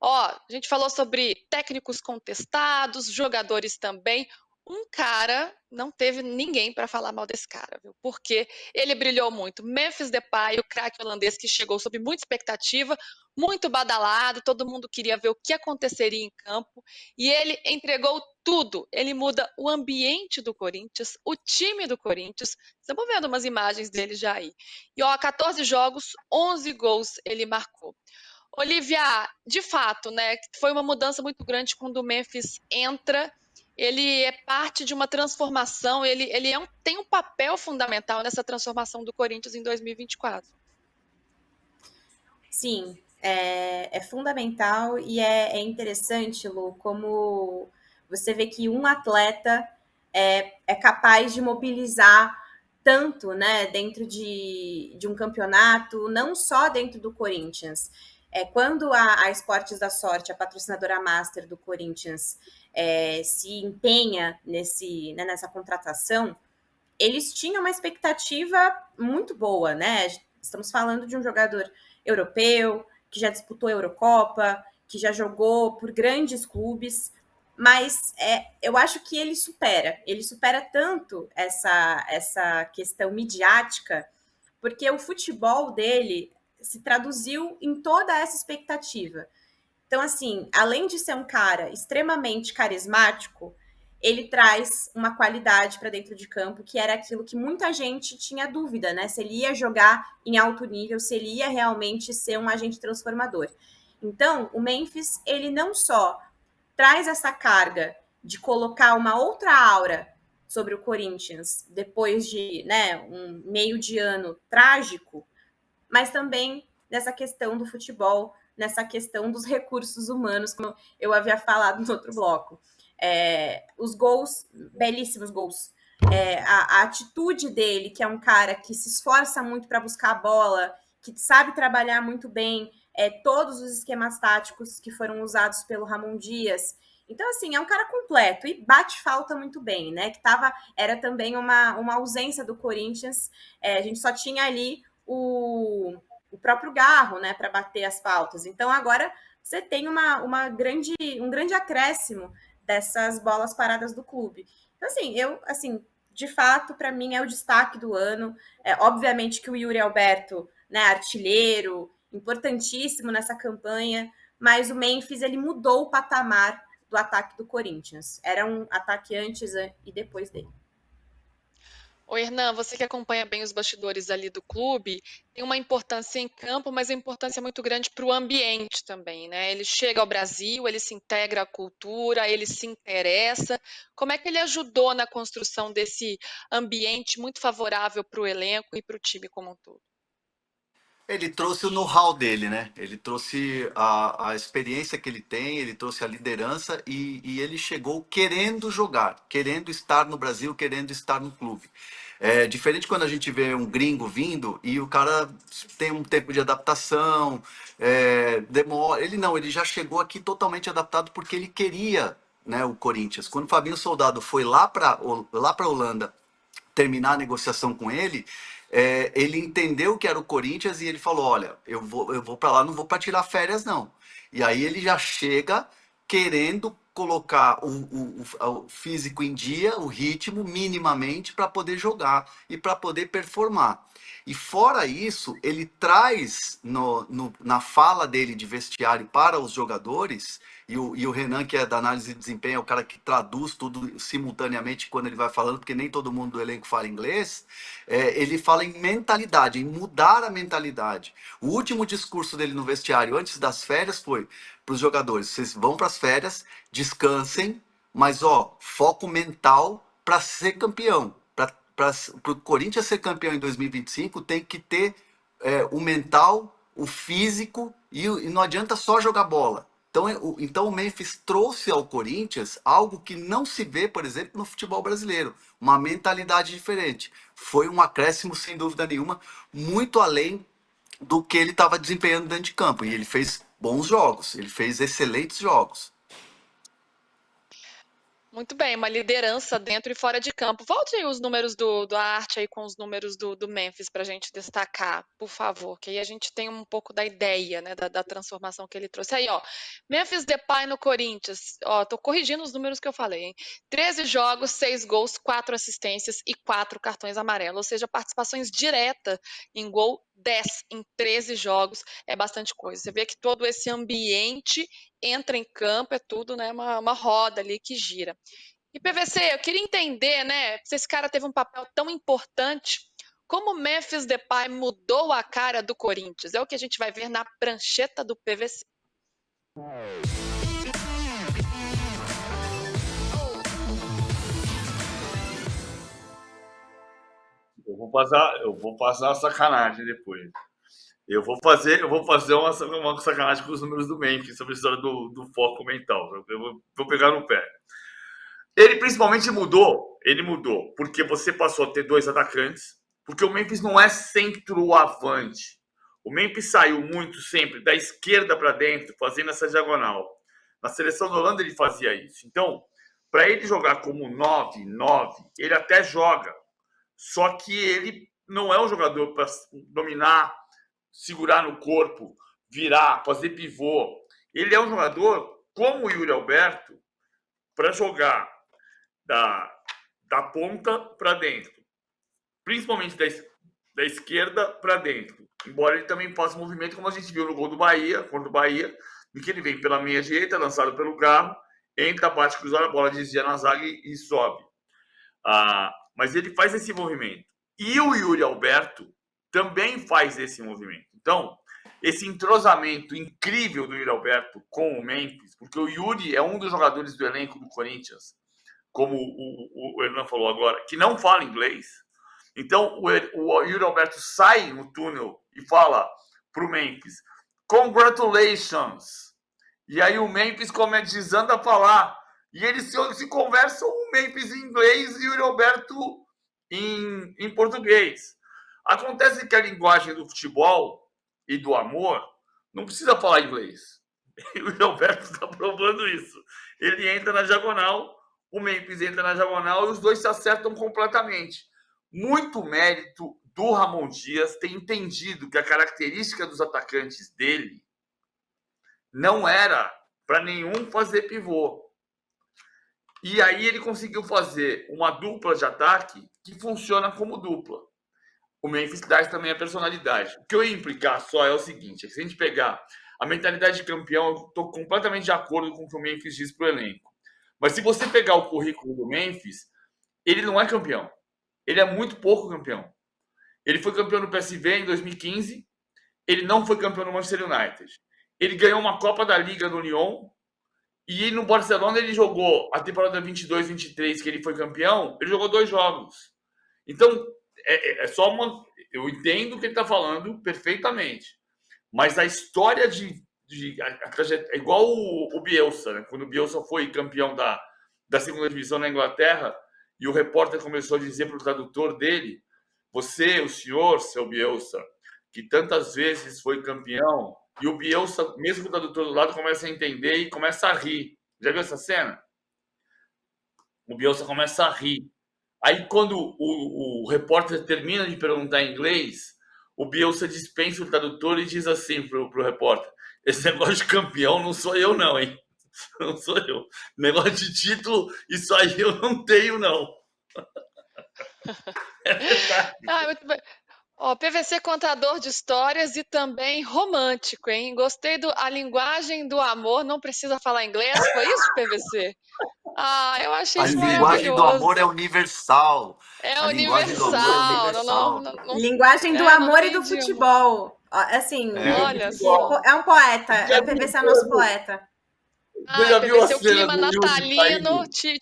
a gente falou sobre técnicos contestados, jogadores também. Um cara, não teve ninguém para falar mal desse cara, viu? Porque ele brilhou muito. Memphis Depay, o craque holandês que chegou sob muita expectativa, muito badalado, todo mundo queria ver o que aconteceria em campo, e ele entregou tudo. Ele muda o ambiente do Corinthians, o time do Corinthians. Estamos vendo umas imagens dele já aí. E ó, 14 jogos, 11 gols ele marcou. Olivia, de fato, né, foi uma mudança muito grande quando o Memphis entra. Ele é parte de uma transformação, ele tem um papel fundamental nessa transformação do Corinthians em 2024. Sim, é fundamental e é interessante, Lu, como você vê que um atleta é capaz de mobilizar tanto, né, dentro de um campeonato, não só dentro do Corinthians. Quando a Esportes da Sorte, a patrocinadora master do Corinthians, se empenha nessa contratação, eles tinham uma expectativa muito boa, né? Estamos falando de um jogador europeu, que já disputou a Eurocopa, que já jogou por grandes clubes, mas eu acho que ele supera tanto essa questão midiática, porque o futebol dele se traduziu em toda essa expectativa. Então, assim, além de ser um cara extremamente carismático, ele traz uma qualidade para dentro de campo que era aquilo que muita gente tinha dúvida, né? Se ele ia jogar em alto nível, se ele ia realmente ser um agente transformador. Então, o Memphis, ele não só traz essa carga de colocar uma outra aura sobre o Corinthians depois de, né, um meio de ano trágico, mas também nessa questão do futebol, nessa questão dos recursos humanos, como eu havia falado no outro bloco. Os gols, belíssimos gols. A atitude dele, que é um cara que se esforça muito para buscar a bola, que sabe trabalhar muito bem todos os esquemas táticos que foram usados pelo Ramon Dias. Então, assim, é um cara completo e bate falta muito bem, né? Era também uma ausência do Corinthians. A gente só tinha ali o próprio Garro, né, para bater as faltas. Então agora você tem um grande acréscimo dessas bolas paradas do clube. Então, assim, de fato, para mim é o destaque do ano. Obviamente que o Yuri Alberto, né, artilheiro, importantíssimo nessa campanha, mas o Memphis ele mudou o patamar do ataque do Corinthians. Era um ataque antes e depois dele. Ô, Hernan, você que acompanha bem os bastidores ali do clube, tem uma importância em campo, mas a importância é muito grande para o ambiente também, né? Ele chega ao Brasil, ele se integra à cultura, ele se interessa. Como é que ele ajudou na construção desse ambiente muito favorável para o elenco e para o time como um todo? Ele trouxe o know-how dele, né? Ele trouxe a experiência que ele tem, ele trouxe a liderança e ele chegou querendo jogar, querendo estar no Brasil, querendo estar no clube. É diferente quando a gente vê um gringo vindo e o cara tem um tempo de adaptação, demora. Ele não, ele já chegou aqui totalmente adaptado porque ele queria, né, o Corinthians. Quando o Fabinho Soldado foi lá para Holanda terminar a negociação com ele, ele entendeu que era o Corinthians e ele falou: olha, eu vou para lá, não vou para tirar férias, não. E aí ele já chega querendo colocar o físico em dia, o ritmo, minimamente, para poder jogar e para poder performar. E fora isso, ele traz na fala dele de vestiário para os jogadores, e o Renan, que é da análise de desempenho, é o cara que traduz tudo simultaneamente quando ele vai falando, porque nem todo mundo do elenco fala inglês. Ele fala em mentalidade, em mudar a mentalidade. O último discurso dele no vestiário, antes das férias, foi para os jogadores: vocês vão para as férias, descansem, mas foco mental para ser campeão. Para o Corinthians ser campeão em 2025, tem que ter o mental, o físico, e não adianta só jogar bola. Então o Memphis trouxe ao Corinthians algo que não se vê, por exemplo, no futebol brasileiro. Uma mentalidade diferente. Foi um acréscimo, sem dúvida nenhuma, muito além do que ele estava desempenhando dentro de campo. E ele fez bons jogos, ele fez excelentes jogos. Muito bem, uma liderança dentro e fora de campo. Volte aí os números do Arte aí com os números do Memphis para a gente destacar, por favor, que aí a gente tem um pouco da ideia, né, da transformação que ele trouxe. Aí, ó, Memphis Depay no Corinthians, ó, tô corrigindo os números que eu falei, hein? 13 jogos, 6 gols, 4 assistências e 4 cartões amarelos, ou seja, participações diretas em gol 10 em 13 jogos, é bastante coisa. Você vê que todo esse ambiente entra em campo, é tudo, né, uma roda ali que gira. E PVC, eu queria entender, né, se esse cara teve um papel tão importante, como o Memphis Depay mudou a cara do Corinthians. É o que a gente vai ver na prancheta do PVC. Eu vou passar a sacanagem depois. Eu vou fazer uma sacanagem com os números do Memphis sobre a história do foco mental. Eu vou pegar no pé. Ele principalmente mudou. Ele mudou porque você passou a ter 2 atacantes. Porque o Memphis não é centroavante. O Memphis saiu muito sempre da esquerda para dentro, fazendo essa diagonal. Na seleção da Holanda ele fazia isso. Então, para ele jogar como 9-9, ele até joga. Só que ele não é um jogador para dominar, segurar no corpo, virar, fazer pivô. Ele é um jogador, como o Yuri Alberto, para jogar da ponta para dentro. Principalmente da esquerda para dentro. Embora ele também faça movimento, como a gente viu no gol do Bahia, contra o Bahia, em que ele vem pela meia direita, lançado pelo Garro, entra, bate, cruzar a bola, desvia na zaga e sobe. Mas ele faz esse movimento. E o Yuri Alberto também faz esse movimento. Então, esse entrosamento incrível do Yuri Alberto com o Memphis, porque o Yuri é um dos jogadores do elenco do Corinthians, como o Hernan falou agora, que não fala inglês. Então, o Yuri Alberto sai no túnel e fala para o Memphis, congratulations! E aí o Memphis desanda a falar. E eles se conversam, o Memphis em inglês e o Yuri Alberto em português. Acontece que a linguagem do futebol e do amor não precisa falar inglês. E o Yuri Alberto está provando isso. Ele entra na diagonal, o Memphis entra na diagonal e os dois se acertam completamente. Muito mérito do Ramon Dias ter entendido que a característica dos atacantes dele não era para nenhum fazer pivô. E aí ele conseguiu fazer uma dupla de ataque que funciona como dupla. O Memphis traz também a personalidade. O que eu ia implicar só é o seguinte, se a gente pegar a mentalidade de campeão, eu estou completamente de acordo com o que o Memphis diz para o elenco. Mas se você pegar o currículo do Memphis, ele não é campeão. Ele é muito pouco campeão. Ele foi campeão no PSV em 2015, ele não foi campeão no Manchester United. Ele ganhou uma Copa da Liga no Lyon, e no Barcelona ele jogou a temporada 22-23, que ele foi campeão, ele jogou 2 jogos. Então, é só uma... Eu entendo o que ele está falando perfeitamente. Mas a história é igual o Bielsa, né? Quando o Bielsa foi campeão da segunda divisão na Inglaterra, e o repórter começou a dizer para o tradutor dele, você, o senhor, seu Bielsa, que tantas vezes foi campeão, e o Bielsa, mesmo com o tradutor do lado, começa a entender e começa a rir. Já viu essa cena? O Bielsa começa a rir. Aí, quando o repórter termina de perguntar em inglês, o Bielsa dispensa o tradutor e diz assim pro repórter, esse negócio de campeão não sou eu não, hein? Não sou eu. Negócio de título, isso aí eu não tenho, não. É verdade. Muito bem. Ó, PVC contador de histórias e também romântico, hein? Gostei a linguagem do amor, não precisa falar inglês, foi isso, PVC? Eu achei isso maravilhoso. A linguagem do amor é universal. É universal. Linguagem do amor e do futebol. Assim, olha só. É um poeta, o PVC é nosso poeta. PVC, o clima natalino te